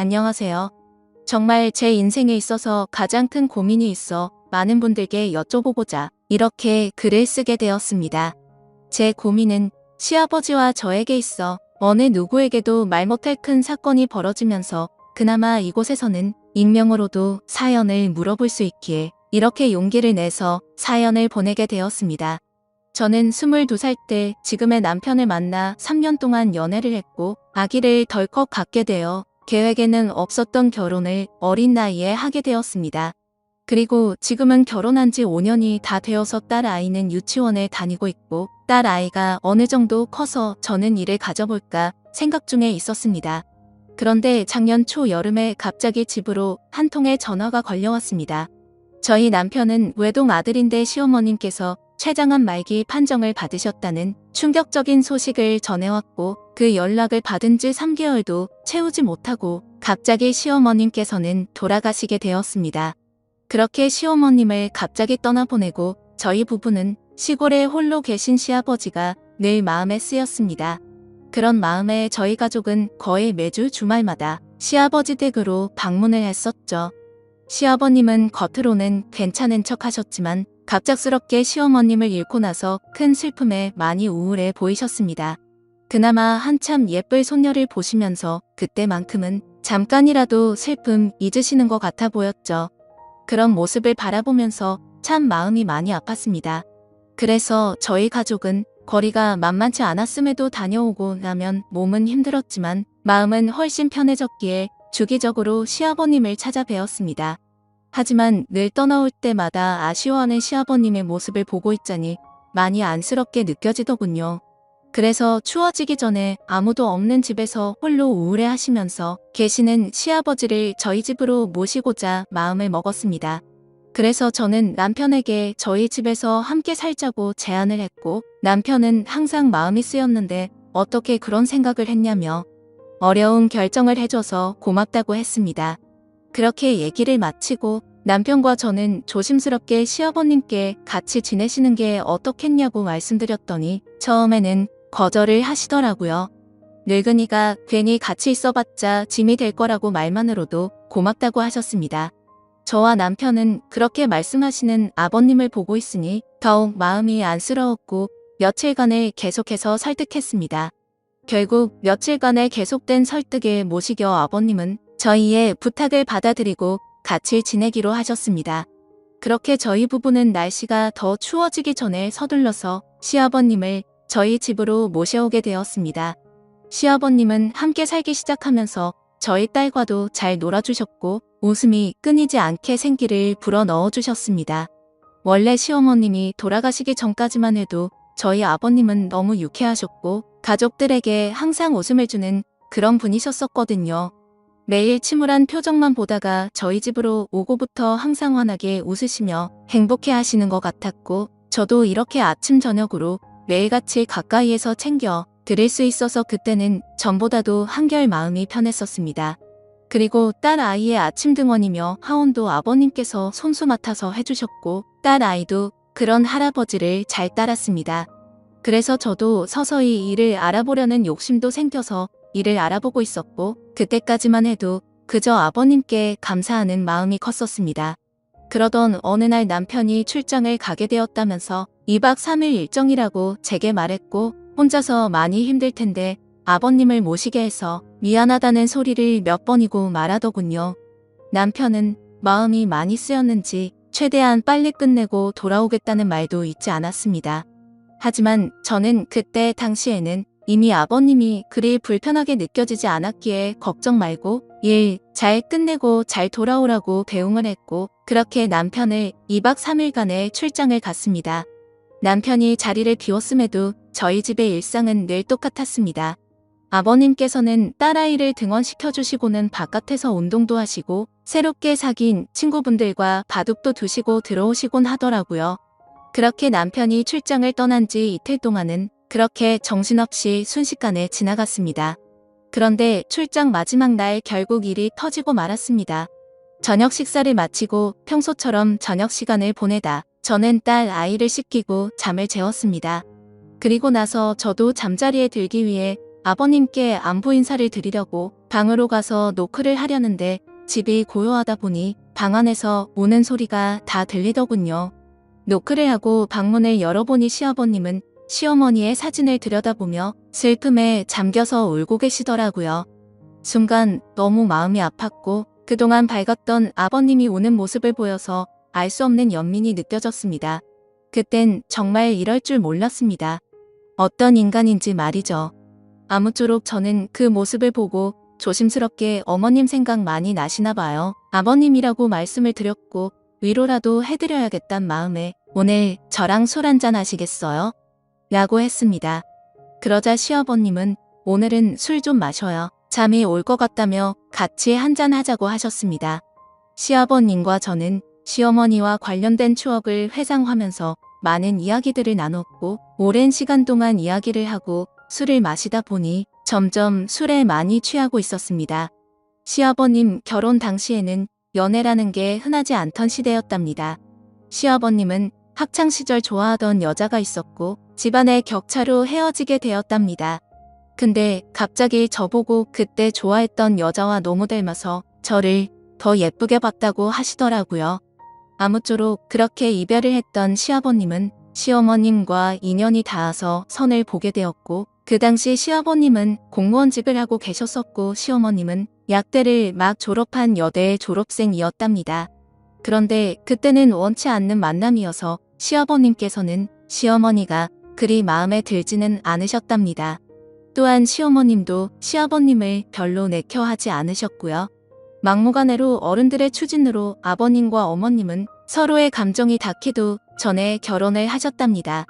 안녕하세요. 정말 제 인생에 있어서 가장 큰 고민이 있어 많은 분들께 여쭤보고자 이렇게 글을 쓰게 되었습니다. 제 고민은 시아버지와 저에게 있어 어느 누구에게도 말 못할 큰 사건이 벌어지면서 그나마 이곳에서는 익명으로도 사연을 물어볼 수 있기에 이렇게 용기를 내서 사연을 보내게 되었습니다. 저는 22살 때 지금의 남편을 만나 3년 동안 연애를 했고 아기를 덜컥 갖게 되어 계획에는 없었던 결혼을 어린 나이에 하게 되었습니다. 그리고 지금은 결혼한 지 5년이 다 되어서 딸 아이는 유치원에 다니고 있고 딸 아이가 어느 정도 커서 저는 일을 가져볼까 생각 중에 있었습니다. 그런데 작년 초 여름에 갑자기 집으로 한 통의 전화가 걸려왔습니다. 저희 남편은 외동 아들인데 시어머님께서 췌장암 말기 판정을 받으셨다는 충격적인 소식을 전해왔고 그 연락을 받은 지 3개월도 채우지 못하고 갑자기 시어머님께서는 돌아가시게 되었습니다. 그렇게 시어머님을 갑자기 떠나보내고 저희 부부는 시골에 홀로 계신 시아버지가 늘 마음에 쓰였습니다. 그런 마음에 저희 가족은 거의 매주 주말마다 시아버지 댁으로 방문을 했었죠. 시아버님은 겉으로는 괜찮은 척 하셨지만 갑작스럽게 시어머님을 잃고 나서 큰 슬픔에 많이 우울해 보이셨습니다. 그나마 한참 예쁠 손녀를 보시면서 그때만큼은 잠깐이라도 슬픔 잊으시는 것 같아 보였죠. 그런 모습을 바라보면서 참 마음이 많이 아팠습니다. 그래서 저희 가족은 거리가 만만치 않았음에도 다녀오고 나면 몸은 힘들었지만 마음은 훨씬 편해졌기에 주기적으로 시아버님을 찾아뵈었습니다. 하지만 늘 떠나올 때마다 아쉬워하는 시아버님의 모습을 보고 있자니 많이 안쓰럽게 느껴지더군요. 그래서 추워지기 전에 아무도 없는 집에서 홀로 우울해하시면서 계시는 시아버지를 저희 집으로 모시고자 마음을 먹었습니다. 그래서 저는 남편에게 저희 집에서 함께 살자고 제안을 했고 남편은 항상 마음이 쓰였는데 어떻게 그런 생각을 했냐며 어려운 결정을 해줘서 고맙다고 했습니다. 그렇게 얘기를 마치고 남편과 저는 조심스럽게 시아버님께 같이 지내시는 게 어떻겠냐고 말씀드렸더니 처음에는 거절을 하시더라고요. 늙은이가 괜히 같이 있어봤자 짐이 될 거라고 말만으로도 고맙다고 하셨습니다. 저와 남편은 그렇게 말씀하시는 아버님을 보고 있으니 더욱 마음이 안쓰러웠고 며칠간을 계속해서 설득했습니다. 결국 며칠간의 계속된 설득에 못 이겨 아버님은 저희의 부탁을 받아들이고 같이 지내기로 하셨습니다. 그렇게 저희 부부는 날씨가 더 추워지기 전에 서둘러서 시아버님을 저희 집으로 모셔오게 되었습니다. 시아버님은 함께 살기 시작하면서 저희 딸과도 잘 놀아주셨고 웃음이 끊이지 않게 생기를 불어 넣어주셨습니다. 원래 시어머님이 돌아가시기 전까지만 해도 저희 아버님은 너무 유쾌하셨고 가족들에게 항상 웃음을 주는 그런 분이셨었거든요. 매일 침울한 표정만 보다가 저희 집으로 오고부터 항상 환하게 웃으시며 행복해 하시는 것 같았고 저도 이렇게 아침 저녁으로 매일같이 가까이에서 챙겨 드릴 수 있어서 그때는 전보다도 한결 마음이 편했었습니다. 그리고 딸 아이의 아침 등원이며 하원도 아버님께서 손수 맡아서 해주셨고 딸 아이도 그런 할아버지를 잘 따랐습니다. 그래서 저도 서서히 일을 알아보려는 욕심도 생겨서 일을 알아보고 있었고 그때까지만 해도 그저 아버님께 감사하는 마음이 컸었습니다. 그러던 어느 날 남편이 출장을 가게 되었다면서 2박 3일 일정이라고 제게 말했고 혼자서 많이 힘들 텐데 아버님을 모시게 해서 미안하다는 소리를 몇 번이고 말하더군요. 남편은 마음이 많이 쓰였는지 최대한 빨리 끝내고 돌아오겠다는 말도 잊지 않았습니다. 하지만 저는 그때 당시에는 이미 아버님이 그리 불편하게 느껴지지 않았기에 걱정 말고 일 잘 끝내고 잘 돌아오라고 배웅을 했고 그렇게 남편을 2박 3일간의 출장을 갔습니다. 남편이 자리를 비웠음에도 저희 집의 일상은 늘 똑같았습니다. 아버님께서는 딸아이를 등원시켜주시고는 바깥에서 운동도 하시고 새롭게 사귄 친구분들과 바둑도 두시고 들어오시곤 하더라고요. 그렇게 남편이 출장을 떠난 지 이틀 동안은 그렇게 정신없이 순식간에 지나갔습니다. 그런데 출장 마지막 날 결국 일이 터지고 말았습니다. 저녁 식사를 마치고 평소처럼 저녁 시간을 보내다 저는 딸 아이를 씻기고 잠을 재웠습니다. 그리고 나서 저도 잠자리에 들기 위해 아버님께 안부 인사를 드리려고 방으로 가서 노크를 하려는데 집이 고요하다 보니 방 안에서 우는 소리가 다 들리더군요. 노크를 하고 방문을 열어보니 시아버님은 시어머니의 사진을 들여다보며 슬픔에 잠겨서 울고 계시더라고요. 순간 너무 마음이 아팠고 그동안 밝았던 아버님이 우는 모습을 보여서 알 수 없는 연민이 느껴졌습니다. 그땐 정말 이럴 줄 몰랐습니다. 어떤 인간인지 말이죠. 아무쪼록 저는 그 모습을 보고 조심스럽게 어머님 생각 많이 나시나 봐요. 아버님이라고 말씀을 드렸고 위로라도 해드려야겠단 마음에 오늘 저랑 술 한잔 하시겠어요? 라고 했습니다. 그러자 시아버님은 오늘은 술 좀 마셔요. 잠이 올 것 같다며 같이 한잔 하자고 하셨습니다. 시아버님과 저는 시어머니와 관련된 추억을 회상하면서 많은 이야기들을 나눴고 오랜 시간 동안 이야기를 하고 술을 마시다 보니 점점 술에 많이 취하고 있었습니다. 시아버님 결혼 당시에는 연애라는 게 흔하지 않던 시대였답니다. 시아버님은 학창시절 좋아하던 여자가 있었고 집안의 격차로 헤어지게 되었답니다. 근데 갑자기 저보고 그때 좋아했던 여자와 너무 닮아서 저를 더 예쁘게 봤다고 하시더라고요. 아무쪼록 그렇게 이별을 했던 시아버님은 시어머님과 인연이 닿아서 선을 보게 되었고 그 당시 시아버님은 공무원직을 하고 계셨었고 시어머님은 약대를 막 졸업한 여대 졸업생이었답니다. 그런데 그때는 원치 않는 만남이어서 시아버님께서는 시어머니가 그리 마음에 들지는 않으셨답니다. 또한 시어머님도 시아버님을 별로 내켜하지 않으셨고요. 막무가내로 어른들의 추진으로 아버님과 어머님은 서로의 감정이 닿기도 전에 결혼을 하셨답니다.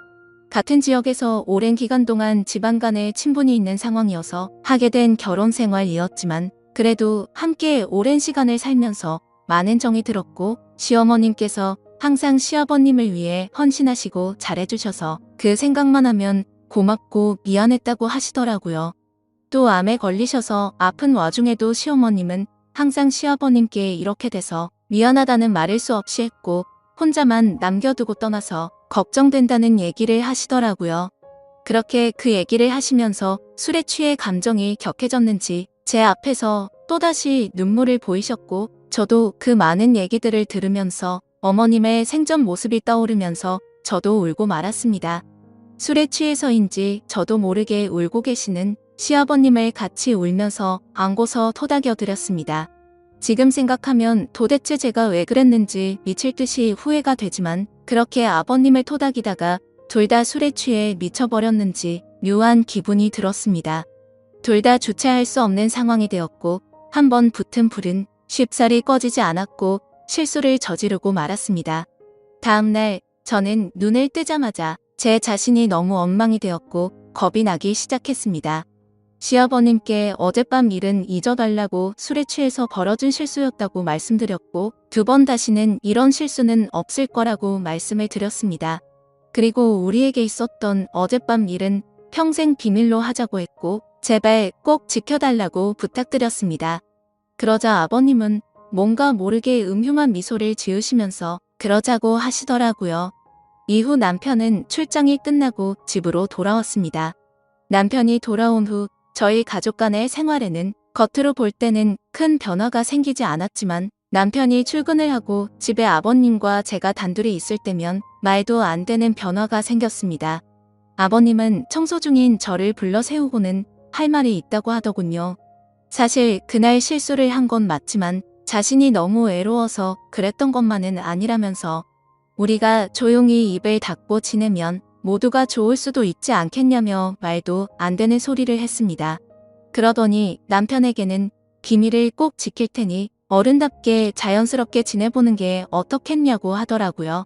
같은 지역에서 오랜 기간 동안 집안 간의 친분이 있는 상황이어서 하게 된 결혼 생활이었지만 그래도 함께 오랜 시간을 살면서 많은 정이 들었고 시어머님께서 항상 시아버님을 위해 헌신하시고 잘해주셔서 그 생각만 하면 고맙고 미안했다고 하시더라고요. 또 암에 걸리셔서 아픈 와중에도 시어머님은 항상 시아버님께 이렇게 돼서 미안하다는 말을 수 없이 했고 혼자만 남겨두고 떠나서 걱정된다는 얘기를 하시더라고요. 그렇게 그 얘기를 하시면서 술에 취해 감정이 격해졌는지 제 앞에서 또다시 눈물을 보이셨고 저도 그 많은 얘기들을 들으면서 어머님의 생전 모습이 떠오르면서 저도 울고 말았습니다. 술에 취해서인지 저도 모르게 울고 계시는 시아버님을 같이 울면서 안고서 토닥여 드렸습니다. 지금 생각하면 도대체 제가 왜 그랬는지 미칠 듯이 후회가 되지만 그렇게 아버님을 토닥이다가 둘 다 술에 취해 미쳐버렸는지 묘한 기분이 들었습니다. 둘 다 주체할 수 없는 상황이 되었고 한번 붙은 불은 쉽사리 꺼지지 않았고 실수를 저지르고 말았습니다. 다음날 저는 눈을 뜨자마자 제 자신이 너무 엉망이 되었고 겁이 나기 시작했습니다. 시아버님께 어젯밤 일은 잊어달라고 술에 취해서 벌어진 실수였다고 말씀드렸고 2번 다시는 이런 실수는 없을 거라고 말씀을 드렸습니다. 그리고 우리에게 있었던 어젯밤 일은 평생 비밀로 하자고 했고 제발 꼭 지켜달라고 부탁드렸습니다. 그러자 아버님은 뭔가 모르게 음흉한 미소를 지으시면서 그러자고 하시더라고요. 이후 남편은 출장이 끝나고 집으로 돌아왔습니다. 남편이 돌아온 후 저희 가족 간의 생활에는 겉으로 볼 때는 큰 변화가 생기지 않았지만 남편이 출근을 하고 집에 아버님과 제가 단둘이 있을 때면 말도 안 되는 변화가 생겼습니다. 아버님은 청소 중인 저를 불러 세우고는 할 말이 있다고 하더군요. 사실 그날 실수를 한 건 맞지만 자신이 너무 외로워서 그랬던 것만은 아니라면서 우리가 조용히 입을 닫고 지내면 모두가 좋을 수도 있지 않겠냐며 말도 안 되는 소리를 했습니다. 그러더니 남편에게는 비밀을 꼭 지킬 테니 어른답게 자연스럽게 지내보는 게 어떻겠냐고 하더라고요.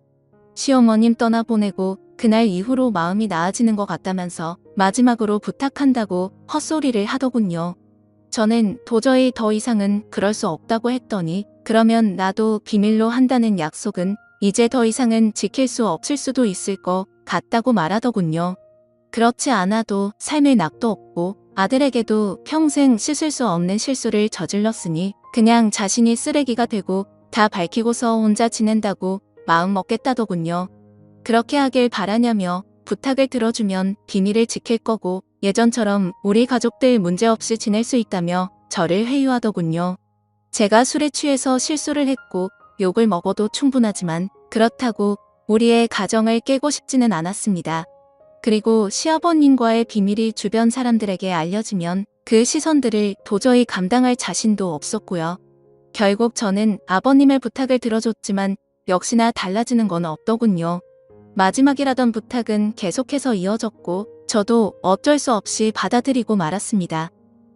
시어머님 떠나보내고 그날 이후로 마음이 나아지는 것 같다면서 마지막으로 부탁한다고 헛소리를 하더군요. 저는 도저히 더 이상은 그럴 수 없다고 했더니 그러면 나도 비밀로 한다는 약속은 이제 더 이상은 지킬 수 없을 수도 있을 것 같다고 말하더군요. 그렇지 않아도 삶의 낙도 없고 아들에게도 평생 씻을 수 없는 실수를 저질렀으니 그냥 자신이 쓰레기가 되고 다 밝히고서 혼자 지낸다고 마음 먹겠다더군요. 그렇게 하길 바라냐며 부탁을 들어주면 비밀을 지킬 거고 예전처럼 우리 가족들 문제없이 지낼 수 있다며 저를 회유하더군요. 제가 술에 취해서 실수를 했고 욕을 먹어도 충분하지만 그렇다고 우리의 가정을 깨고 싶지는 않았습니다. 그리고 시아버님과의 비밀이 주변 사람들에게 알려지면 그 시선들을 도저히 감당할 자신도 없었고요. 결국 저는 아버님의 부탁을 들어줬지만 역시나 달라지는 건 없더군요. 마지막이라던 부탁은 계속해서 이어졌고 저도 어쩔 수 없이 받아들이고 말았습니다.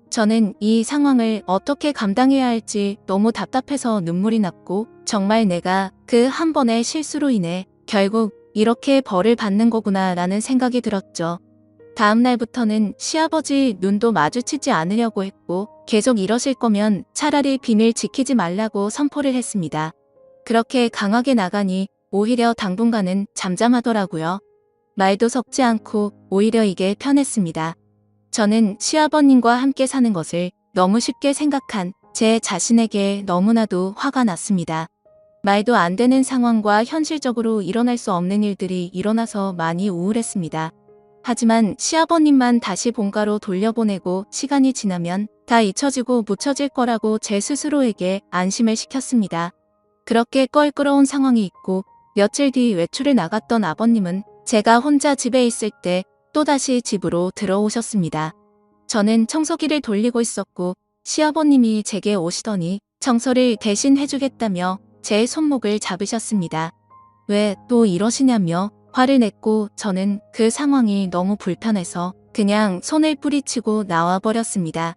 저는 이 상황을 어떻게 감당해야 할지 너무 답답해서 눈물이 났고 정말 내가 그 한 번의 실수로 인해 결국 이렇게 벌을 받는 거구나 라는 생각이 들었죠. 다음 날부터는 시아버지 눈도 마주치지 않으려고 했고 계속 이러실 거면 차라리 비밀 지키지 말라고 선포를 했습니다. 그렇게 강하게 나가니 오히려 당분간은 잠잠하더라고요. 말도 섞지 않고 오히려 이게 편했습니다. 저는 시아버님과 함께 사는 것을 너무 쉽게 생각한 제 자신에게 너무나도 화가 났습니다. 말도 안 되는 상황과 현실적으로 일어날 수 없는 일들이 일어나서 많이 우울했습니다. 하지만 시아버님만 다시 본가로 돌려보내고 시간이 지나면 다 잊혀지고 묻혀질 거라고 제 스스로에게 안심을 시켰습니다. 그렇게 껄끄러운 상황이 있고 며칠 뒤 외출을 나갔던 아버님은 제가 혼자 집에 있을 때 또다시 집으로 들어오셨습니다. 저는 청소기를 돌리고 있었고 시아버님이 제게 오시더니 청소를 대신 해주겠다며 제 손목을 잡으셨습니다. 왜 또 이러시냐며 화를 냈고 저는 그 상황이 너무 불편해서 그냥 손을 뿌리치고 나와버렸습니다.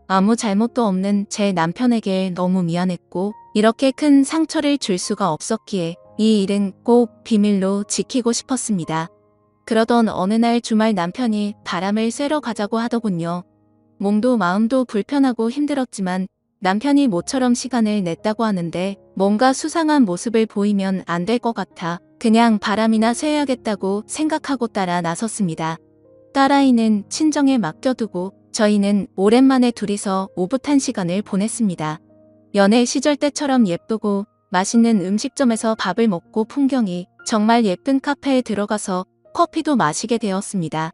아무 잘못도 없는 제 남편에게 너무 미안했고 이렇게 큰 상처를 줄 수가 없었기에 이 일은 꼭 비밀로 지키고 싶었습니다. 그러던 어느 날 주말 남편이 바람을 쐬러 가자고 하더군요. 몸도 마음도 불편하고 힘들었지만 남편이 모처럼 시간을 냈다고 하는데 뭔가 수상한 모습을 보이면 안 될 것 같아 그냥 바람이나 쐬야겠다고 생각하고 따라 나섰습니다. 딸아이는 친정에 맡겨두고 저희는 오랜만에 둘이서 오붓한 시간을 보냈습니다. 연애 시절 때처럼 예쁘고 맛있는 음식점에서 밥을 먹고 풍경이 정말 예쁜 카페에 들어가서 커피도 마시게 되었습니다.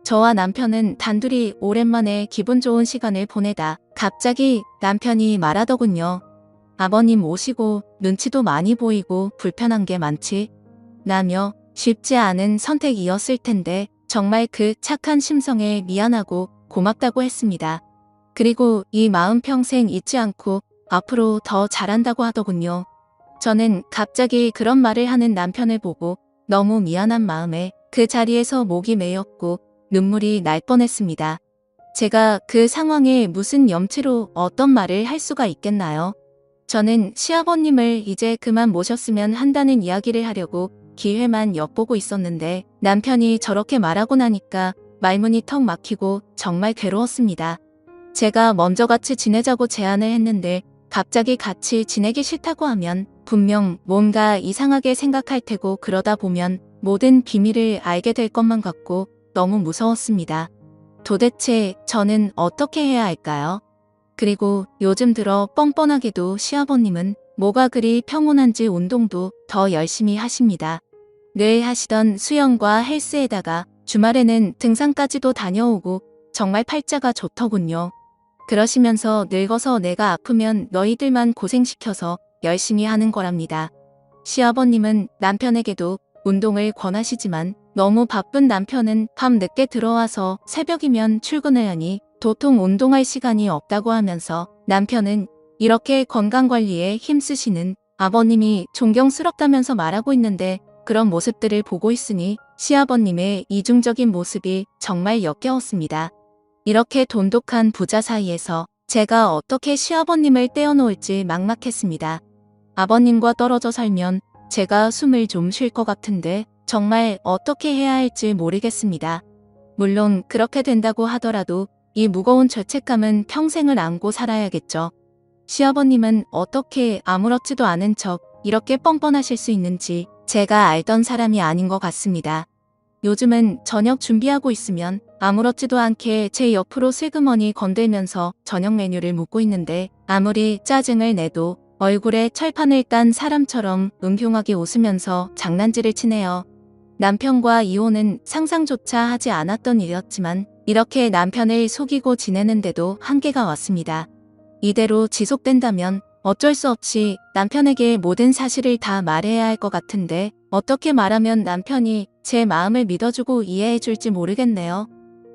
저와 남편은 단둘이 오랜만에 기분 좋은 시간을 보내다 갑자기 남편이 말하더군요. 아버님 오시고 눈치도 많이 보이고 불편한 게 많지? 라며 쉽지 않은 선택이었을 텐데 정말 그 착한 심성에 미안하고 고맙다고 했습니다. 그리고 이 마음 평생 잊지 않고 앞으로 더 잘한다고 하더군요. 저는 갑자기 그런 말을 하는 남편을 보고 너무 미안한 마음에 그 자리에서 목이 메였고 눈물이 날 뻔했습니다. 제가 그 상황에 무슨 염치로 어떤 말을 할 수가 있겠나요? 저는 시아버님을 이제 그만 모셨으면 한다는 이야기를 하려고 기회만 엿보고 있었는데 남편이 저렇게 말하고 나니까 말문이 턱 막히고 정말 괴로웠습니다. 제가 먼저 같이 지내자고 제안을 했는데 갑자기 같이 지내기 싫다고 하면 분명 뭔가 이상하게 생각할 테고 그러다 보면 모든 비밀을 알게 될 것만 같고 너무 무서웠습니다. 도대체 저는 어떻게 해야 할까요? 그리고 요즘 들어 뻔뻔하게도 시아버님은 뭐가 그리 평온한지 운동도 더 열심히 하십니다. 늘 하시던 수영과 헬스에다가 주말에는 등산까지도 다녀오고 정말 팔자가 좋더군요. 그러시면서 늙어서 내가 아프면 너희들만 고생시켜서 열심히 하는 거랍니다. 시아버님은 남편에게도 운동을 권하시지만 너무 바쁜 남편은 밤 늦게 들어와서 새벽이면 출근을 하니 도통 운동할 시간이 없다고 하면서 남편은 이렇게 건강관리에 힘쓰시는 아버님이 존경스럽다면서 말하고 있는데 그런 모습들을 보고 있으니 시아버님의 이중적인 모습이 정말 역겨웠습니다. 이렇게 돈독한 부자 사이에서 제가 어떻게 시아버님을 떼어놓을지 막막했습니다. 아버님과 떨어져 살면 제가 숨을 좀 쉴 것 같은데 정말 어떻게 해야 할지 모르겠습니다. 물론 그렇게 된다고 하더라도 이 무거운 죄책감은 평생을 안고 살아야겠죠. 시아버님은 어떻게 아무렇지도 않은 척 이렇게 뻔뻔하실 수 있는지 제가 알던 사람이 아닌 것 같습니다. 요즘은 저녁 준비하고 있으면 아무렇지도 않게 제 옆으로 슬그머니 건들면서 저녁 메뉴를 묻고 있는데 아무리 짜증을 내도 얼굴에 철판을 깐 사람처럼 음흉하게 웃으면서 장난질을 치네요. 남편과 이혼은 상상조차 하지 않았던 일이었지만 이렇게 남편을 속이고 지내는데도 한계가 왔습니다. 이대로 지속된다면 어쩔 수 없이 남편에게 모든 사실을 다 말해야 할 것 같은데 어떻게 말하면 남편이 제 마음을 믿어주고 이해해줄지 모르겠네요.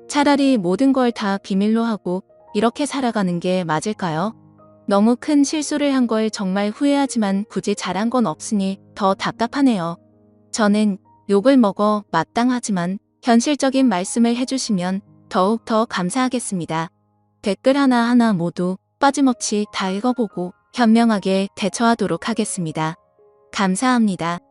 차라리 모든 걸 다 비밀로 하고 이렇게 살아가는 게 맞을까요? 너무 큰 실수를 한 걸 정말 후회하지만 굳이 잘한 건 없으니 더 답답하네요. 저는 욕을 먹어 마땅하지만 현실적인 말씀을 해주시면 더욱 더 감사하겠습니다. 댓글 하나하나 모두 빠짐없이 다 읽어보고 현명하게 대처하도록 하겠습니다. 감사합니다.